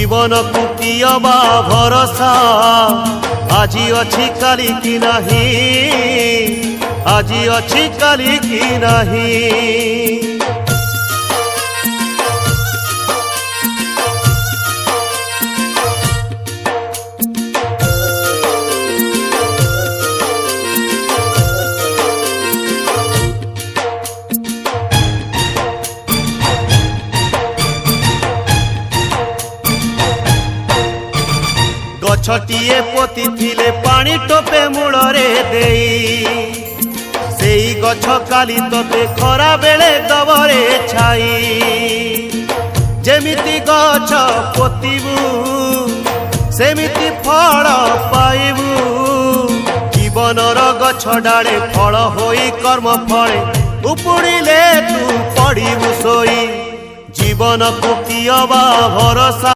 जीवन को कियबा भरोसा आजी अच्छी काली की नहीं आजी अच्छी काली की नहीं। गछटिए पोती थिले पानी टोपे मूलरे देई सेई गछ काली तोते खरा बेले दबरे छाई। जेमिति गछ पोतीबू सेमिति फल पाइबू जीवनर गछ डाले फल होई कर्म फले उपुड़िले तू पड़िबू सोई। जीवन को कियबा भरोसा